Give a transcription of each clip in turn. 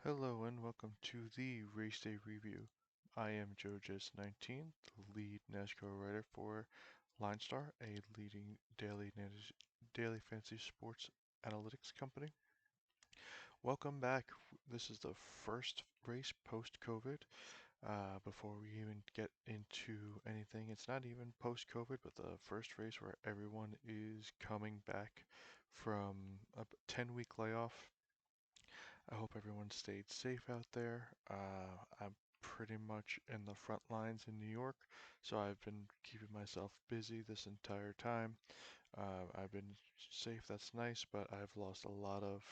Hello and welcome to the Raceday review. I am JoJus19, the lead Nascar writer for LineStar, a leading daily fantasy sports analytics company. Welcome back. This is the first race post-COVID. Before we even get into anything, it's not even post-COVID, but the first race where everyone is coming back from a 10-week layoff. I hope everyone stayed safe out there. I'm pretty much in the front lines in New York, so I've been keeping myself busy this entire time. I've been safe, that's nice, but I've lost a lot of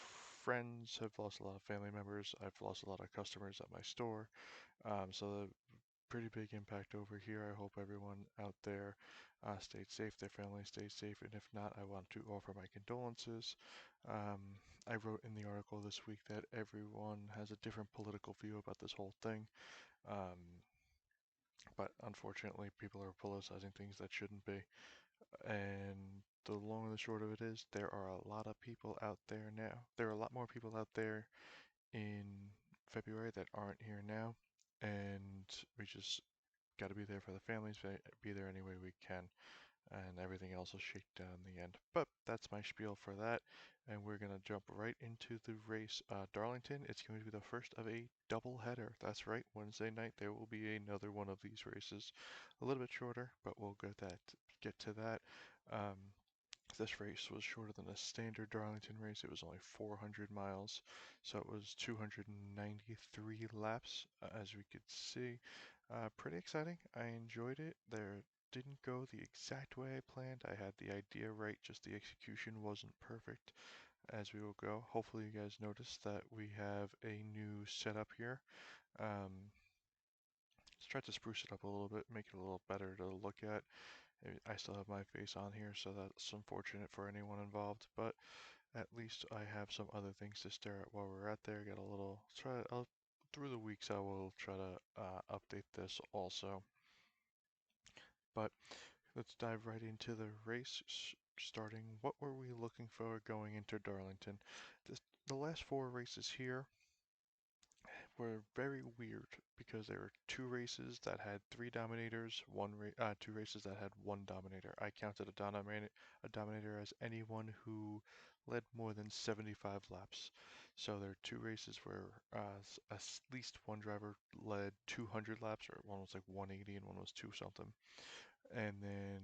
friends, I've lost a lot of family members, I've lost a lot of customers at my store. So the pretty big impact over here. I hope everyone out there stayed safe, their family stayed safe, and if not, I want to offer my condolences. Um, I wrote in the article this week that everyone has a different political view about this whole thing, um, but unfortunately, people are politicizing things that shouldn't be. And the long and the short of it is, there are a lot of people out there now. There are a lot more people out there in February that aren't here now, and we just got to be there for the families, be there any way we can, and everything else will shake down in the end. But that's my spiel for that, and we're going to jump right into the race. Darlington, it's going to be the first of a double header. That's right, Wednesday night there will be another one of these races. A little bit shorter, but we'll get to that. This race was shorter than a standard Darlington race. It was only 400 miles, so it was 293 laps, as we could see. Pretty exciting. I enjoyed it. There didn't go the exact way I planned. I had the idea right, just the execution wasn't perfect as we will go. Hopefully you guys noticed that we have a new setup here. Let's try to spruce it up a little bit, make it a little better to look at. I still have my face on here, so that's unfortunate for anyone involved, but at least I have some other things to stare at while we're out there. Get a little through the weeks I will try to update this also. But let's dive right into the race. Starting, what were we looking for going into Darlington? The last four races here were very weird because there were two races that had three dominators, two races that had one dominator. I counted a dominator as anyone who led more than 75 laps. So there are two races where at least one driver led 200 laps, or one was like 180 and one was two something. And then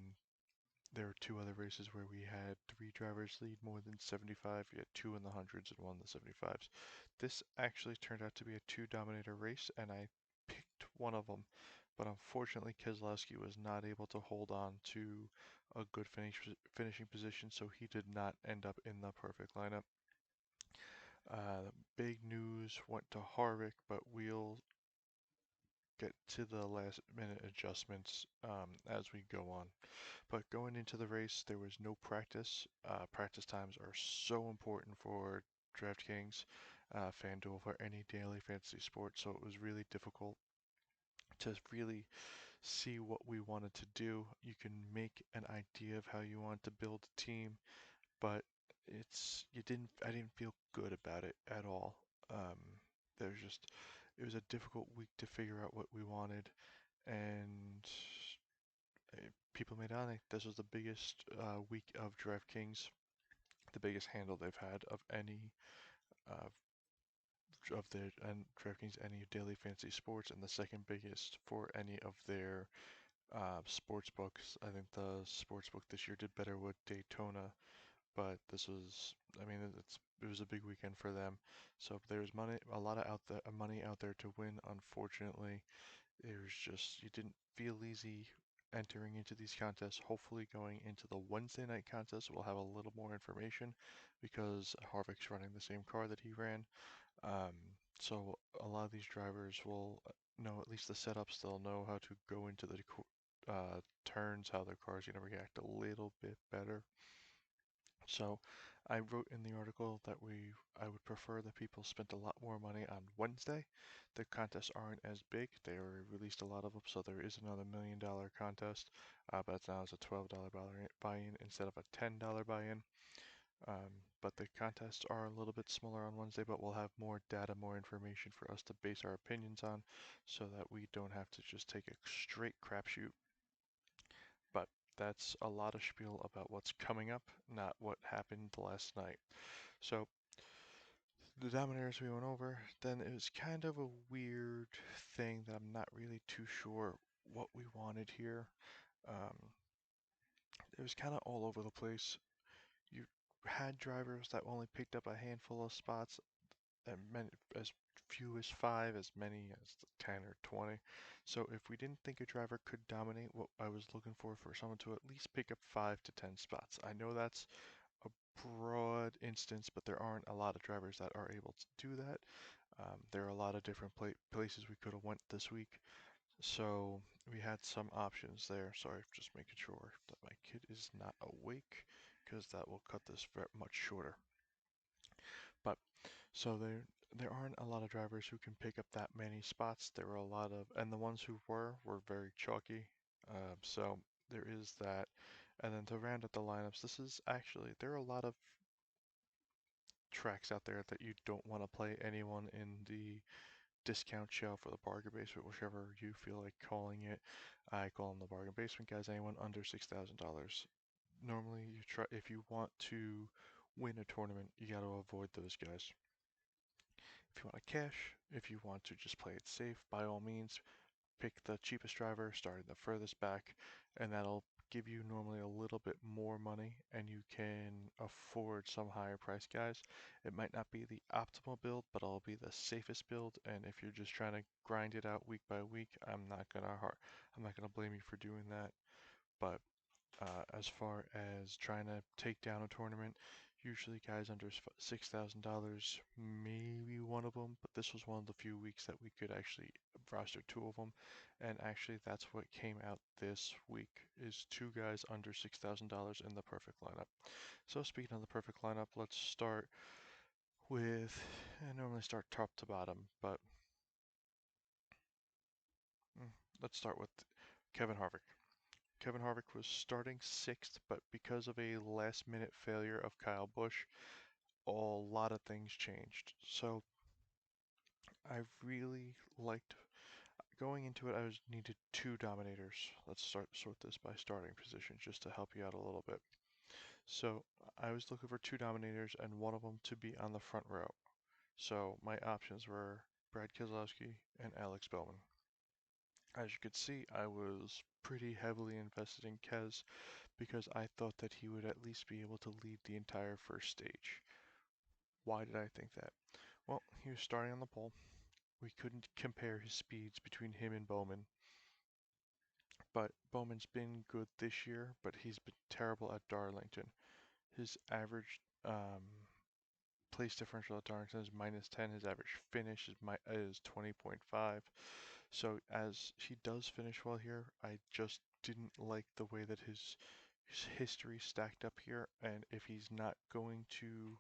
there were two other races where we had three drivers lead more than 75. We had two in the hundreds and one in the 75s. This actually turned out to be a two dominator race, and I picked one of them. But unfortunately, Keselowski was not able to hold on to a good finishing position, so he did not end up in the perfect lineup. Big news went to Harvick, but we'll get to the last minute adjustments as we go on. But going into the race, there was no practice. Practice times are so important for DraftKings, FanDuel, for any daily fantasy sport. So it was really difficult to really see what we wanted to do. You can make an idea of how you want to build a team, but I didn't feel good about it at all. Um, there's just it was a difficult week to figure out what we wanted, and people made out like this was the biggest week of DraftKings, the biggest handle they've had of any uh, of their and DraftKings any daily fantasy sports, and the second biggest for any of their sports books. I think the sports book this year did better with Daytona, but this was, I mean, it was a big weekend for them. So there's money, a lot of money out there to win. Unfortunately, it was just, it didn't feel easy entering into these contests. Hopefully, going into the Wednesday night contest, we'll have a little more information because Harvick's running the same car that he ran. Um, so a lot of these drivers will know at least the setups. They'll know how to go into the turns, how their car's going to react a little bit better. So I wrote in the article that I would prefer that people spent a lot more money on Wednesday. The contests aren't as big. They were released a lot of them, so there is another $1 million contest, but now it's a $12 buy-in instead of a $10 buy-in. But the contests are a little bit smaller on Wednesday, but we'll have more data, more information for us to base our opinions on so that we don't have to just take a straight crapshoot. But that's a lot of spiel about what's coming up, not what happened last night. So the Dominators we went over, then it was kind of a weird thing that I'm not really too sure what we wanted here. Um, it was kind of all over the place. You had drivers that only picked up a handful of spots, and many, as few as 5, as many as 10 or 20. So if we didn't think a driver could dominate, what I was looking for someone to at least pick up 5 to 10 spots. I know that's a broad instance, but there aren't a lot of drivers that are able to do that. There are a lot of different places we could have went this week, so we had some options there. Sorry, just making sure that my kid is not awake, because that will cut this very much shorter. But so there aren't a lot of drivers who can pick up that many spots. There were a lot of, and the ones who were very chalky. So there is that. And then to round out the lineups, this is actually, there are a lot of tracks out there that you don't want to play anyone in the discount shelf or the bargain basement, whichever you feel like calling it. I call them the bargain basement guys, anyone under $6,000. Normally, you try if you want to win a tournament, you got to avoid those guys. If you want to cash, if you want to just play it safe, by all means, pick the cheapest driver, starting the furthest back, and that'll give you normally a little bit more money and you can afford some higher price guys. It might not be the optimal build, but it'll be the safest build, and if you're just trying to grind it out week by week, I'm not gonna blame you for doing that. But as far as trying to take down a tournament, usually guys under $6,000, maybe one of them, but this was one of the few weeks that we could actually roster 2 of them, and actually that's what came out this week, is 2 guys under $6,000 in the perfect lineup. So speaking of the perfect lineup, let's start with, I normally start top to bottom, but mm, let's start with Kevin Harvick. Kevin Harvick was starting 6th, but because of a last minute failure of Kyle Busch, a lot of things changed. So I really liked going into it. I was needed 2 dominators. Let's sort this by starting position just to help you out a little bit. So I was looking for 2 dominators and one of them to be on the front row. So my options were Brad Keselowski and Alex Bowman. As you could see, I was pretty heavily invested in Kez because I thought that he would at least be able to lead the entire first stage. Why did I think that? Well, he was starting on the pole. We couldn't compare his speeds between him and Bowman, but Bowman's been good this year, but he's been terrible at Darlington. His average place differential at Darlington is -10. His average finish is 20.5. So as he does finish well here, I just didn't like the way that his history stacked up here, and if he's not going to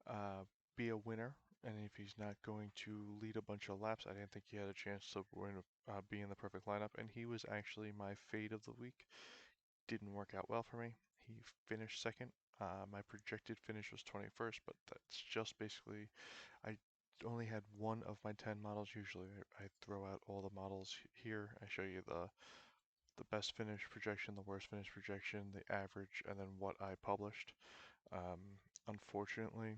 uh, be a winner, and if he's not going to lead a bunch of laps, I didn't think he had a chance to win, be in the perfect lineup, and he was actually my fade of the week. Didn't work out well for me. He finished second. My projected finish was 21st, but that's just basically, I only had one of my 10 models. Usually I throw out all the models here. I show you the best finish projection, the worst finish projection, the average, and then what I published. Unfortunately,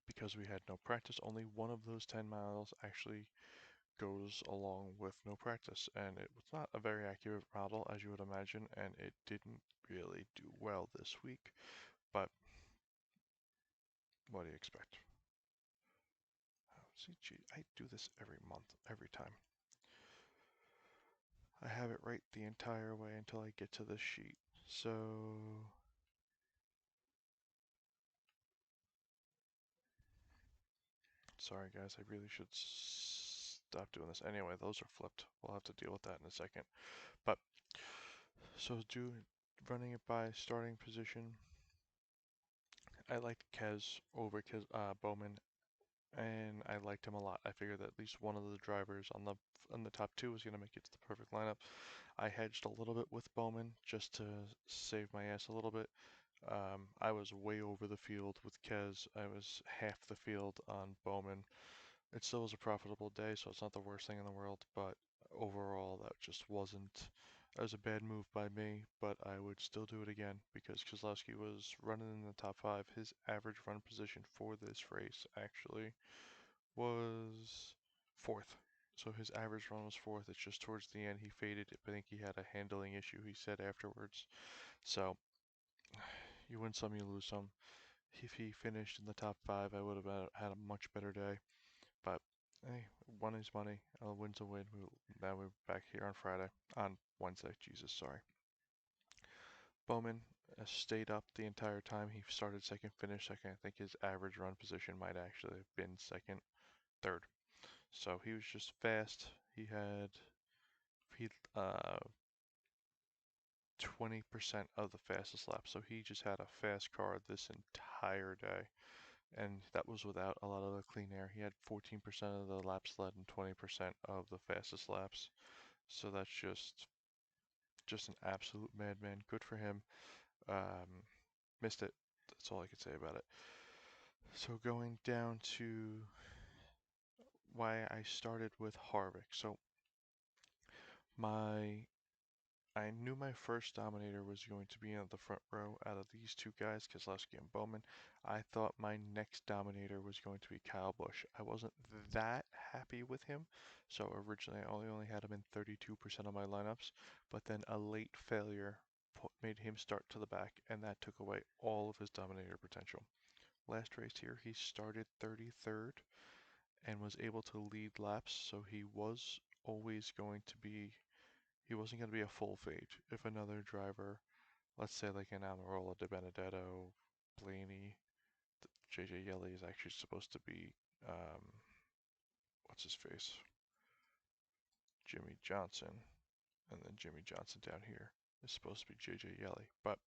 because we had no practice, only one of those 10 models actually goes along with no practice. And it was not a very accurate model, as you would imagine, and it didn't really do well this week. But what do you expect? See, gee, I do this every month, every time. I have it right the entire way until I get to this sheet. So, sorry guys, I really should stop doing this. Anyway, those are flipped. We'll have to deal with that in a second. But, so running it by starting position, I liked Kez over Bowman, and I liked him a lot. I figured that at least one of the drivers on the top 2 was going to make it to the perfect lineup. I hedged a little bit with Bowman just to save my ass a little bit. I was way over the field with Kez. I was half the field on Bowman. It still was a profitable day, so it's not the worst thing in the world, but overall, that just wasn't. That was a bad move by me, but I would still do it again because Kozlowski was running in the top five. His average run position for this race actually was fourth. So his average run was fourth. It's just towards the end he faded. I think he had a handling issue, he said afterwards. So you win some, you lose some. If he finished in the top five, I would have had a much better day. But hey, one is money. A win's a win. Now we're back here on Friday, on Wednesday. Jesus, sorry. Bowman stayed up the entire time. He started second, finished second. I think his average run position might actually have been second, third. So he was just fast. He 20% of the fastest lap. So he just had a fast car this entire day. And that was without a lot of the clean air. He had 14% of the laps led and 20% of the fastest laps. So that's just an absolute madman. Good for him. Um, Missed it. That's all I could say about it. So going down to why I started with Harvick. So my I knew my first Dominator was going to be in the front row out of these two guys, Keselowski and Bowman. I thought my next Dominator was going to be Kyle Busch. I wasn't that happy with him, so originally I only had him in 32% of my lineups, but then a late failure made him start to the back, and that took away all of his Dominator potential. Last race here, he started 33rd and was able to lead laps, so always going to be he wasn't going to be a full fade. If another driver, let's say like an Almirola, De Benedetto, Blaney, JJ Yeley is actually supposed to be, um, what's his face? Jimmy Johnson. And then Jimmy Johnson down here is supposed to be JJ Yeley. But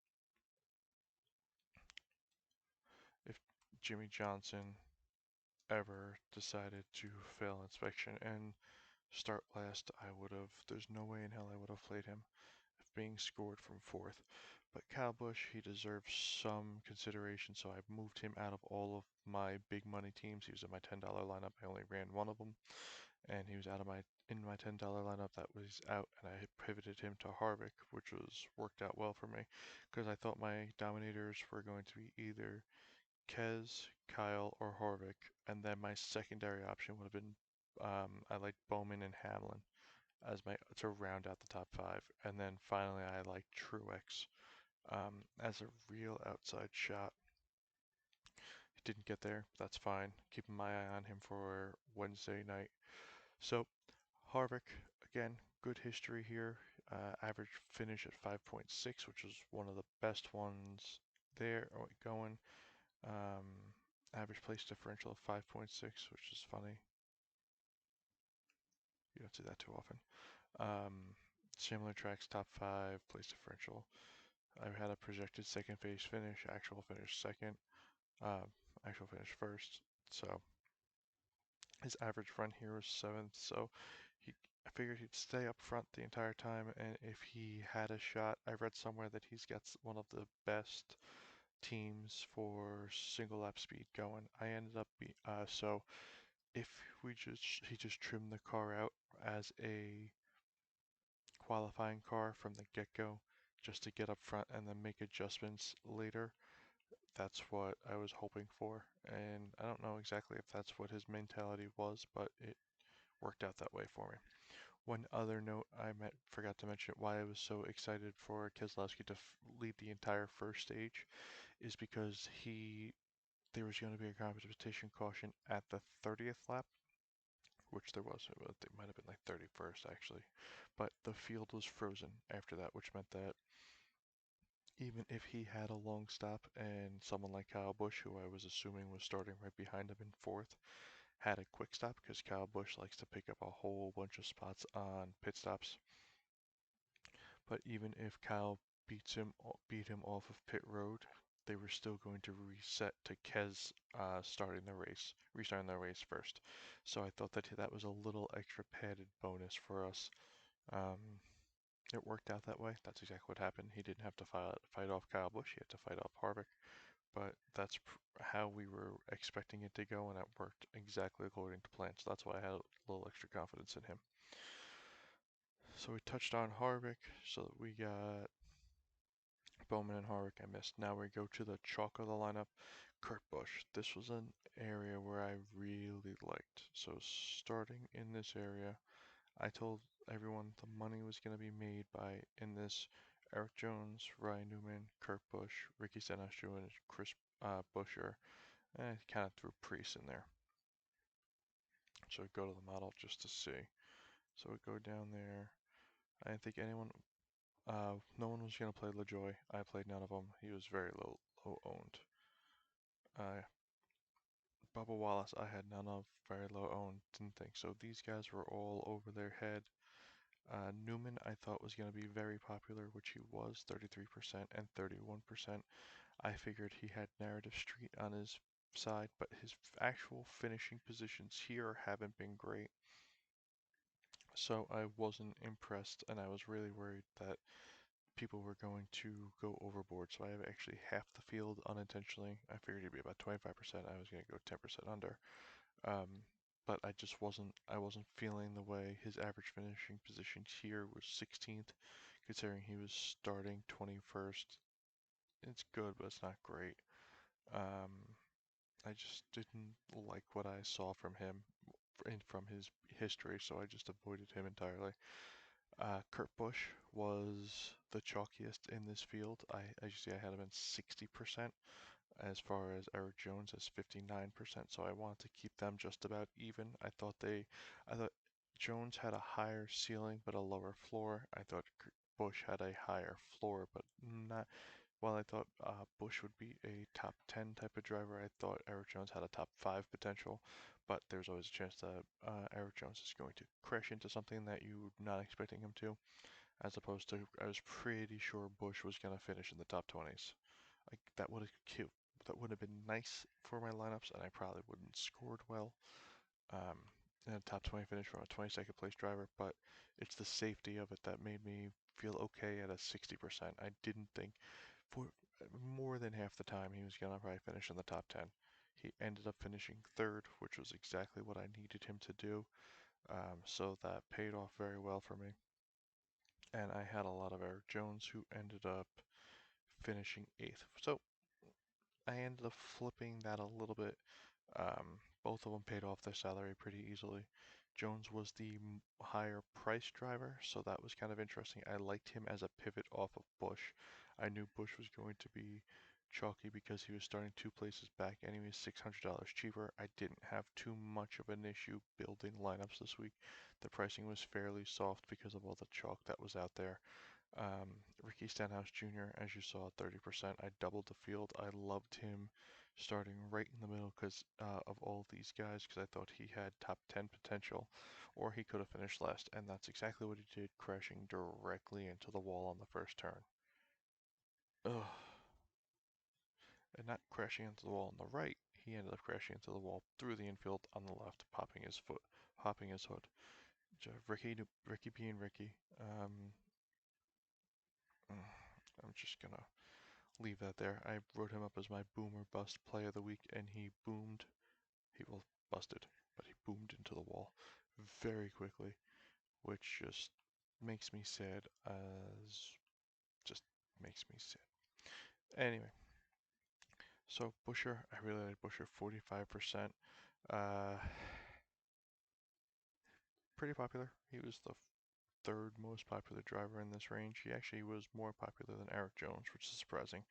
if Jimmy Johnson ever decided to fail inspection and start last, there's no way in hell I would have played him being scored from fourth. But Kyle Busch, he deserves some consideration, so I moved him out of all of my big money teams. He was in my $10 lineup. I only ran one of them, and he was out of my in my $10 lineup that was out, and I pivoted him to Harvick, which was worked out well for me, because I thought my dominators were going to be either Kez, Kyle, or Harvick, and then my secondary option would have been I like Bowman and Hamlin as my to round out the top five, and then finally I like Truex as a real outside shot. He didn't get there. That's fine. Keeping my eye on him for Wednesday night. So Harvick again, good history here. Average finish at 5.6, which was one of the best ones there going. Um, Average place differential of 5.6, which is funny. You don't see that too often. Um, Similar tracks, top five, place differential. I had a projected second phase finish, actual finish second, uh, actual finish first. So his average run here was seventh. So I figured he'd stay up front the entire time, and if he had a shot, I read somewhere that he's got one of the best teams for single lap speed going. I ended up so if he just trimmed the car out as a qualifying car from the get-go just to get up front and then make adjustments later. That's what I was hoping for, and I don't know exactly if that's what his mentality was, but it worked out that way for me. One other note forgot to mention why I was so excited for Keselowski to lead the entire first stage is because there was going to be a competition caution at the 30th lap, which there was. It might have been like 31st actually, but the field was frozen after that, which meant that even if he had a long stop and someone like Kyle Busch, who I was assuming was starting right behind him in fourth, had a quick stop because Kyle Busch likes to pick up a whole bunch of spots on pit stops. But even if Kyle beat him off of pit road, they were still going to reset to Kez restarting the race first. So I thought that was a little extra padded bonus for us. Um, it worked out that way. That's exactly what happened. He didn't have to fight off Kyle Busch. He had to fight off Harvick. But that's how we were expecting it to go, and it worked exactly according to plan. So that's why I had a little extra confidence in him. So we touched on Harvick. So we got Bowman and Harvick. I missed. Now we go to the chalk of the lineup. Kurt Busch. This was an area where I really liked. So starting in this area, I told everyone the money was going to be made by in this Eric Jones, Ryan Newman, Kurt Busch, Ricky Stenhouse Jr., and Chris Buescher, and I kind of threw Priest in there. So go to the model just to see. So we go down there. I didn't think anyone, no one was going to play LaJoy. I played none of them. He was very low owned. Uh, Bubba Wallace, I had none of, very low owned. Didn't think so. These guys were all over their head. Newman, I thought was going to be very popular, which he was, 33% and 31%. I figured he had Narrative Street on his side, but his actual finishing positions here haven't been great. So I wasn't impressed, and I was really worried that people were going to go overboard. So I have actually half the field unintentionally. I figured it'd be about 25%. I was going to go 10% under. Um, but I just wasn't feeling the way his average finishing position here was 16th, considering he was starting 21st. It's good, but it's not great. Um, I just didn't like what I saw from him and from his history, so I just avoided him entirely. Kurt Busch was the chalkiest in this field. As you see, I had him in 60%, as far as Eric Jones as 59%. So I wanted to keep them just about even. I thought Jones had a higher ceiling but a lower floor. I thought Busch had a higher floor, but not. While I thought Busch would be a top 10 type of driver, I thought Eric Jones had a top 5 potential. But there's always a chance that Eric Jones is going to crash into something that you're not expecting him to, as opposed to I was pretty sure Busch was going to finish in the top 20s. Like that would have been nice for my lineups, and I probably wouldn't scored well um, in a top 20 finish from a 22nd place driver. But it's the safety of it that made me feel okay at a 60%. I didn't think for more than half the time he was gonna probably finish in the top 10. He ended up finishing third, which was exactly what I needed him to do. So that paid off very well for me. And I had a lot of Eric Jones who ended up finishing eighth. So I ended up flipping that a little bit. Both of them paid off their salary pretty easily. Jones was the higher price driver, so that was kind of interesting. I liked him as a pivot off of Busch. I knew Busch was going to be chalky because he was starting 2 places back and he was $600 cheaper. I didn't have too much of an issue building lineups this week. The pricing was fairly soft because of all the chalk that was out there. Ricky Stenhouse Jr., as you saw, 30%. I doubled the field. I loved him starting right in the middle because of all of these guys, because I thought he had top 10 potential, or he could have finished last, and that's exactly what he did, crashing directly into the wall on the first turn. Ugh. And not crashing into the wall on the right, he ended up crashing into the wall through the infield on the left, popping his hood. Ricky being Ricky. I'm just gonna leave that there. I wrote him up as my boomer bust play of the week, and he boomed. He well busted, but he boomed into the wall very quickly, which just makes me sad. As just makes me sad. Anyway, so Busher, I really like Busher, 45%. Uh, Pretty popular. He was the third most popular driver in this range. He actually was more popular than Eric Jones, which is surprising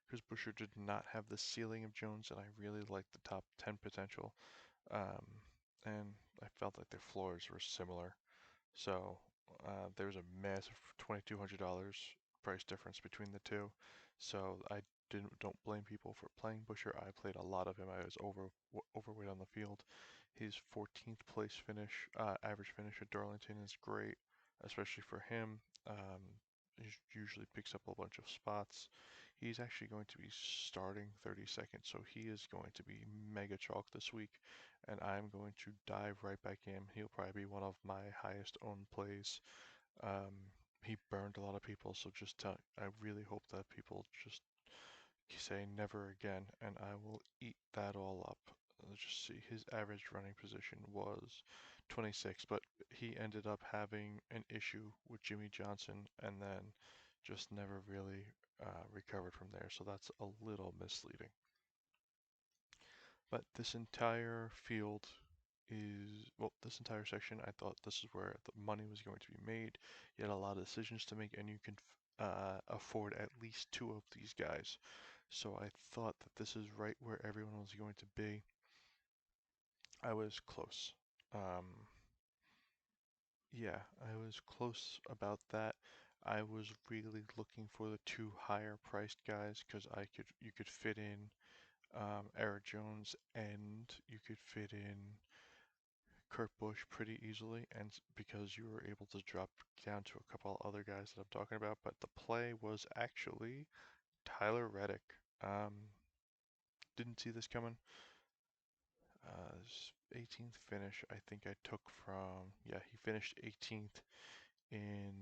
because Busher did not have the ceiling of Jones, and I really liked the top 10 potential. Um, and I felt like their floors were similar. So there's a massive $2,200 price difference between the two. So I don't blame people for playing Busher. I played a lot of him. I was overweight on the field. His 14th place average finish at Darlington is great, especially for him. He usually picks up a bunch of spots. He's actually going to be starting 32nd, so he is going to be mega chalk this week, and I'm going to dive right back in. He'll probably be one of my highest owned plays. Um, he burned a lot of people. So I really hope that people just say never again, and I will eat that all up. Let's just see. His average running position was 26, but he ended up having an issue with Jimmy Johnson, and then just never really recovered from there. So that's a little misleading. But this entire field well, this entire section, I thought this is where the money was going to be made. You had a lot of decisions to make, and you can afford at least two of these guys. So I thought that this is right where everyone was going to be. I was close. Um, yeah, I was close about that. I was really looking for the two higher priced guys because you could fit in Eric Jones and you could fit in Kurt Busch pretty easily, and because you were able to drop down to a couple other guys that I'm talking about, but the play was actually Tyler Reddick. Didn't see this coming. 18th finish, I think I took from, yeah, he finished 18th in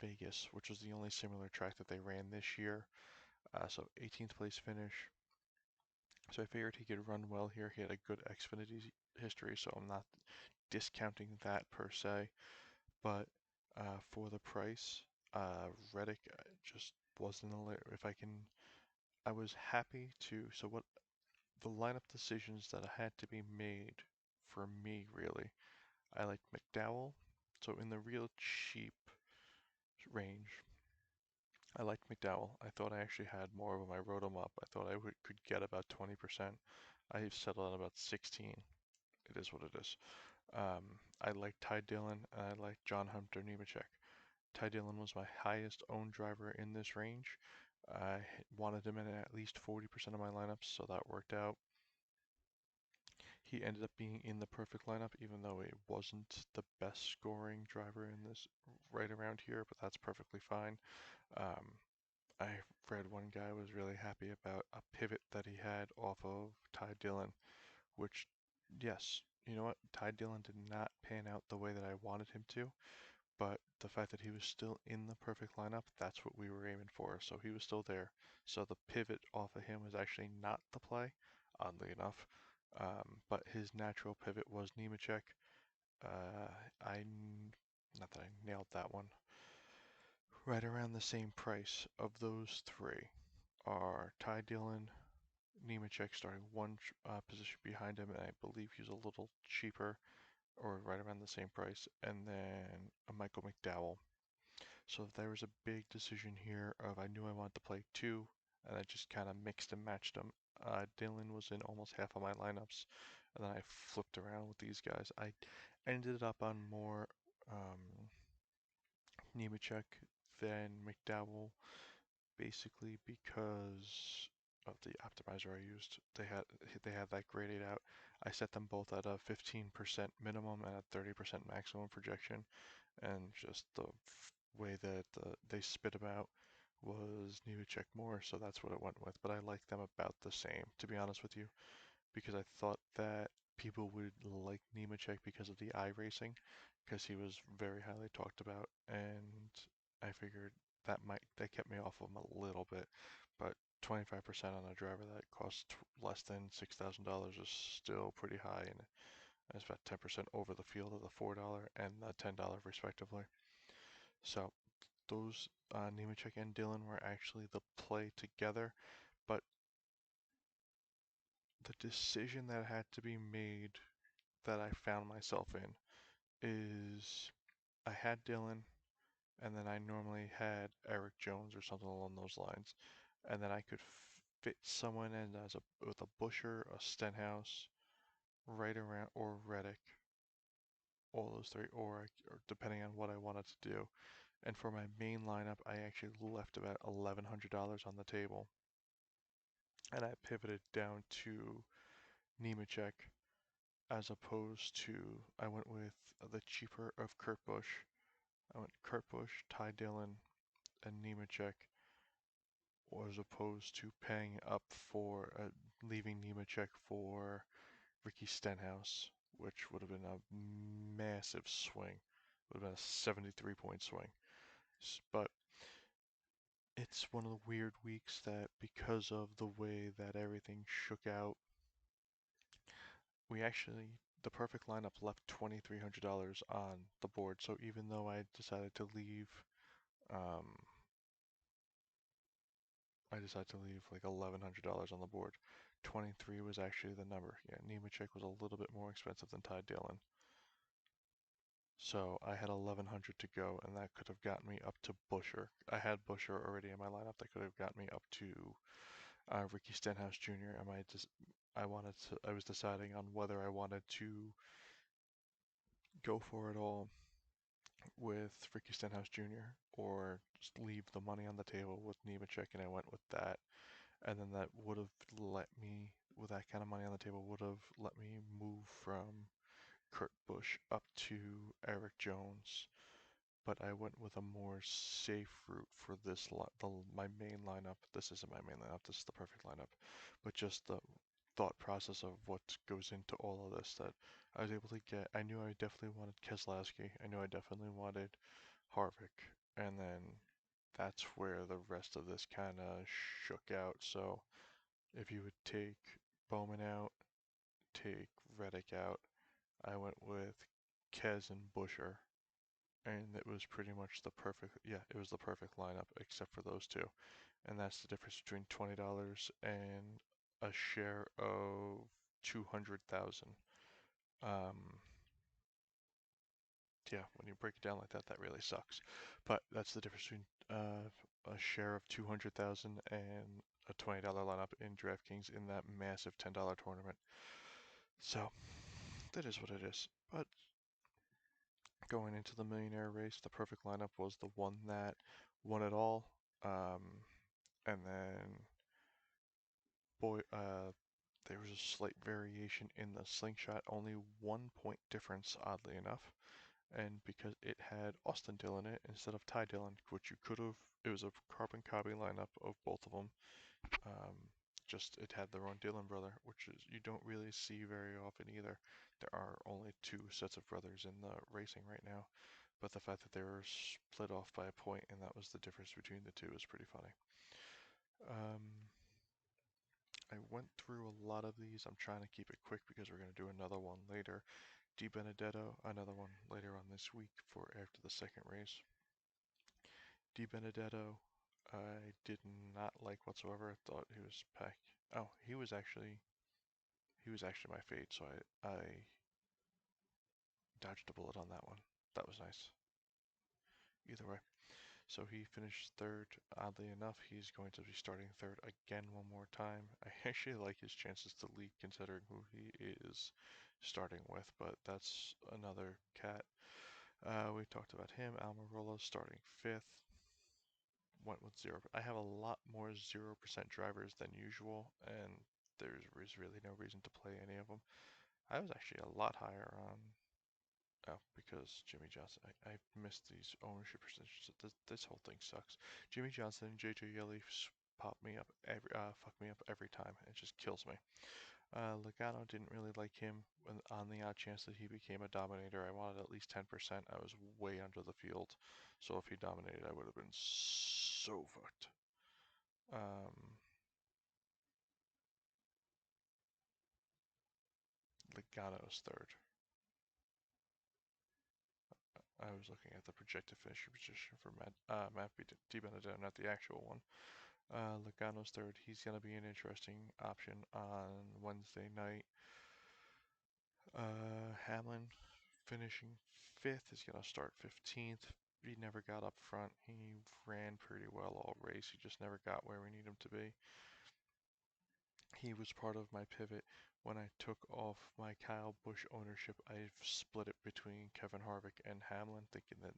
Vegas, which was the only similar track that they ran this year. So 18th place finish. So I figured he could run well here. He had a good Xfinity history, so I'm not discounting that per se. But for the price, Reddick just wasn't a if I can. I was happy to. So what the lineup decisions that had to be made for me really. I liked McDowell. So in the real cheap range, I liked McDowell. I thought I actually had more of them. I wrote them up. I thought could get about 20%. I've settled on about 16. It is what it is. I liked Ty Dillon and I liked John Hunter Nemechek. Ty Dillon was my highest owned driver in this range. I wanted him in at least 40% of my lineups, so that worked out. He ended up being in the perfect lineup, even though it wasn't the best scoring driver in this right around here, but that's perfectly fine. Um, I read one guy was really happy about a pivot that he had off of Ty Dillon, which, yes, you know what? Ty Dillon did not pan out the way that I wanted him to, but the fact that he was still in the perfect lineup, that's what we were aiming for. So he was still there. So the pivot off of him was actually not the play, oddly enough. But his natural pivot was Nemechek. Uh, I, not that I nailed that one. Right around the same price of those three are Ty Dillon, Nemechek starting one position behind him, and I believe he's a little cheaper, or right around the same price, and then a Michael McDowell. So if there was a big decision here of I knew I wanted to play two, and I just kind of mixed and matched them. Dylan was in almost half of my lineups, and then I flipped around with these guys. I ended up on more Nemechek than McDowell, basically because of the optimizer I used. They had that graded out. I set them both at a 15% minimum and a 30% maximum projection, and just the way that they spit them out was Nemechek more, so that's what I went with. But I like them about the same, to be honest with you, because I thought that people would like Nemechek because of the iRacing, because he was very highly talked about, and I figured that kept me off of him a little bit, but 25% on a driver that costs less than $6,000 is still pretty high, and it's about 10% over the field of the $4 and the $10 respectively. So those Nemechek and Dylan were actually the play together, but the decision that had to be made that I found myself in is I had Dylan, and then I normally had Eric Jones or something along those lines, and then I could fit someone in as with a Busher, a Stenhouse, right around, or Reddick, all those three, or depending on what I wanted to do. And for my main lineup, I actually left about $1,100 on the table, and I pivoted down to Nemechek as opposed to I went with the cheaper of Kurt Busch. I went Kurt Busch, Ty Dillon, and Nemechek, as opposed to paying up for leaving Nemechek for Ricky Stenhouse, which would have been a massive swing. Would have been a 73-point swing. But it's one of the weird weeks that because of the way that everything shook out, we actually the perfect lineup left $2,300 on the board. So even though I decided to leave, um, like $1,100 on the board. 23 was actually the number. Yeah, Nemechek was a little bit more expensive than Ty Dillon. So I had 1,100 to go, and that could have gotten me up to Busher. I had Busher already in my lineup. That could have gotten me up to Ricky Stenhouse Jr. I was deciding on whether I wanted to go for it all with Ricky Stenhouse Jr. or just leave the money on the table with Nemechek, and I went with that. And then that would have let me, with that kind of money on the table, would have let me move from Kurt Busch up to Eric Jones. But I went with a more safe route for my main lineup. This isn't my main lineup. This is the perfect lineup, but just the thought process of what goes into all of this that I was able to get. I knew I definitely wanted Keselowski. I knew I definitely wanted Harvick, and then that's where the rest of this kind of shook out. So if you would take Bowman out, take Reddick out, I went with Kez and Busher, and it was pretty much it was the perfect lineup except for those two. And that's the difference between $20 and a share of 200,000. Um, yeah, when you break it down like that, that really sucks. But that's the difference between a share of 200,000 and a $20 lineup in DraftKings in that massive $10 tournament. So that is what it is. But going into the millionaire race, the perfect lineup was the one that won it all. Um, and then, there was a slight variation in the slingshot, only 1 point difference, oddly enough. And because it had Austin Dillon in it instead of Ty Dillon, which you could have, it was a carbon copy lineup of both of them. Um, just it had their own Dillon brother, which is you don't really see very often either. There are only two sets of brothers in the racing right now, but the fact that they were split off by a point and that was the difference between the two is pretty funny. Um, I went through a lot of these. I'm trying to keep it quick because we're going to do another one later. Di Benedetto, another one later on this week for after the second race. Di Benedetto, I did not like whatsoever. I thought he was pack. Oh, he was actually my fade, so I dodged a bullet on that one. That was nice. Either way. So he finished third. Oddly enough, he's going to be starting third again one more time. I actually like his chances to lead considering who he is starting with, but that's another cat. We talked about him. Almirola starting fifth. Went with zero. I have a lot more 0% drivers than usual, and there's really no reason to play any of them. I was actually a lot higher on. Oh, because Jimmy Johnson. I missed these ownership percentages. This whole thing sucks. Jimmy Johnson and JJ Yeley fuck me up every time. It just kills me. Logano didn't really like him. On the odd chance that he became a dominator, I wanted at least 10%. I was way under the field, so if he dominated, I would have been so fucked. Logano's third. I was looking at the projected finisher position for Matt DiBenedetto, not the actual one. Logano's third. He's going to be an interesting option on Wednesday night. Hamlin finishing fifth is going to start 15th. He never got up front. He ran pretty well all race. He just never got where we need him to be. He was part of my pivot. When I took off my Kyle Busch ownership, I split it between Kevin Harvick and Hamlin, thinking that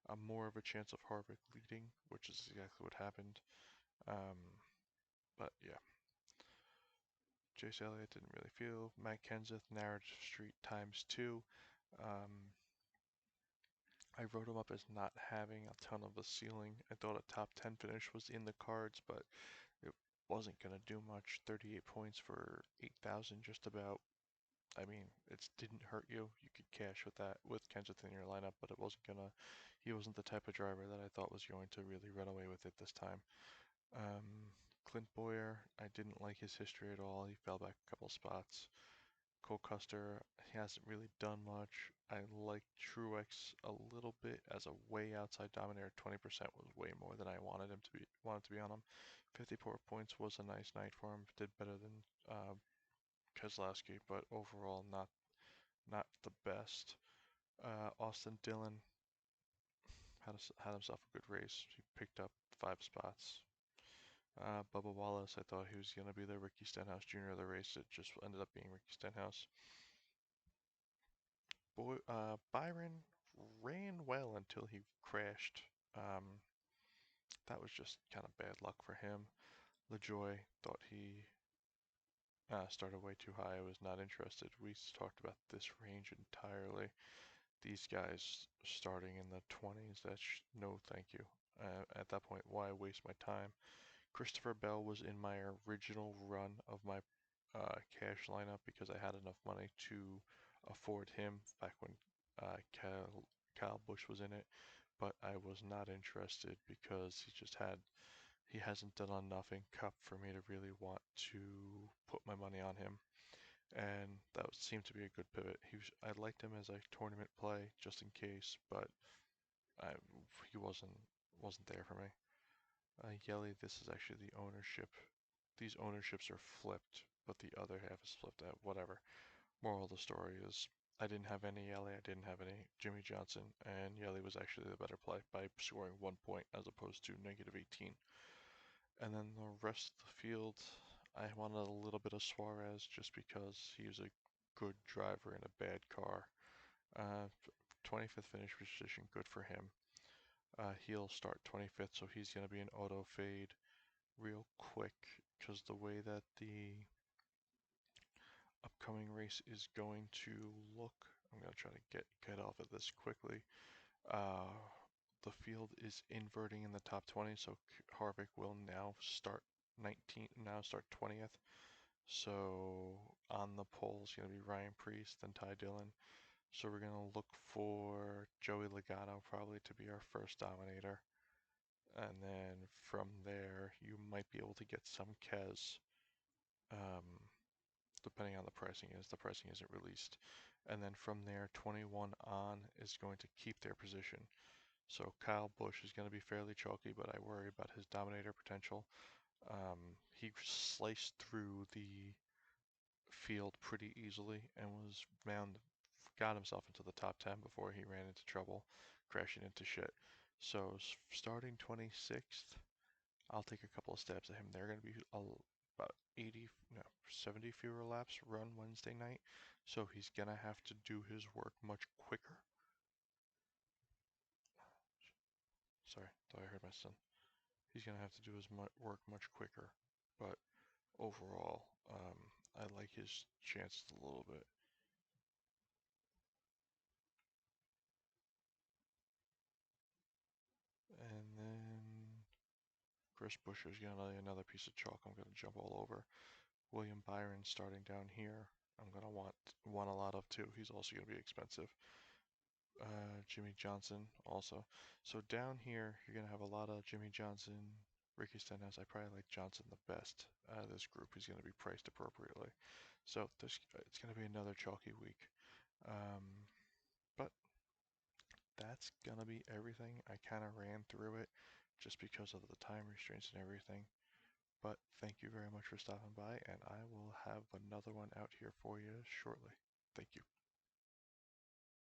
I'm more of a chance of Harvick leading, which is exactly what happened. But yeah, Chase Elliott didn't really feel. Matt Kenseth, narrative street times two. Um, I wrote him up as not having a ton of a ceiling. I thought a top 10 finish was in the cards, but it wasn't going to do much. 38 points for 8,000 just about. I mean, it didn't hurt you. You could cash with that with Kenseth in your lineup, but it wasn't gonna. He wasn't the type of driver that I thought was going to really run away with it this time. Clint Boyer, I didn't like his history at all. He fell back a couple spots. Cole Custer, he hasn't really done much. I like Truex a little bit as a way outside dominator. 20% was way more than I wanted to be on him. 54 points was a nice night for him. Did better than Keselowski, but overall not the best. Austin Dillon had himself a good race. He picked up 5 spots. Bubba Wallace, I thought he was going to be the Ricky Stenhouse Jr. of the race. It just ended up being Ricky Stenhouse. Byron ran well until he crashed. That was just kind of bad luck for him. LaJoy thought he started way too high. I was not interested. We talked about this range entirely. These guys starting in the 20s, that's no thank you. At that point, why waste my time? Christopher Bell was in my original run of my cash lineup because I had enough money to afford him back when Kyle Busch was in it, but I was not interested because he hasn't done enough in Cup for me to really want to put my money on him, and that seemed to be a good pivot. I liked him as a tournament play just in case, but I, he wasn't there for me. Yelly, this is actually the ownership. These ownerships are flipped, but the other half is flipped at whatever. Moral of the story is I didn't have any Yelly, I didn't have any Jimmy Johnson, and Yelly was actually the better play by scoring 1 point as opposed to negative 18. And then the rest of the field, I wanted a little bit of Suarez just because he was a good driver in a bad car. 25th finish position, good for him. He'll start 25th, so he's going to be an auto fade real quick because the way that the upcoming race is going to look, I'm going to try to get off of this quickly. Uh, the field is inverting in the top 20, so Harvick will now start 20th. So on the pole is going to be Ryan Preece, then Ty Dillon. So we're going to look for Joey Logano probably to be our first dominator. And then from there, you might be able to get some Kez, depending on the pricing is. The pricing isn't released. And then from there, 21 on is going to keep their position. So Kyle Busch is going to be fairly chalky, but I worry about his dominator potential. He sliced through the field pretty easily and got himself into the top 10 before he ran into trouble, crashing into shit. So starting 26th, I'll take a couple of stabs at him. They're going to be about 70 fewer laps run Wednesday night, so he's going to have to do his work much quicker. Sorry, thought I heard my son. He's going to have to do his work much quicker, but overall, I like his chances a little bit. And then Chris Buescher's going to lay another piece of chalk I'm going to jump all over. William Byron starting down here. I'm going to want a lot of too. He's also going to be expensive. Jimmy Johnson also. So down here, you're going to have a lot of Jimmy Johnson, Ricky Stenhouse. I probably like Johnson the best out of this group. He's going to be priced appropriately. So it's going to be another chalky week. But that's going to be everything. I kind of ran through it just because of the time restraints and everything. But thank you very much for stopping by, and I will have another one out here for you shortly. Thank you.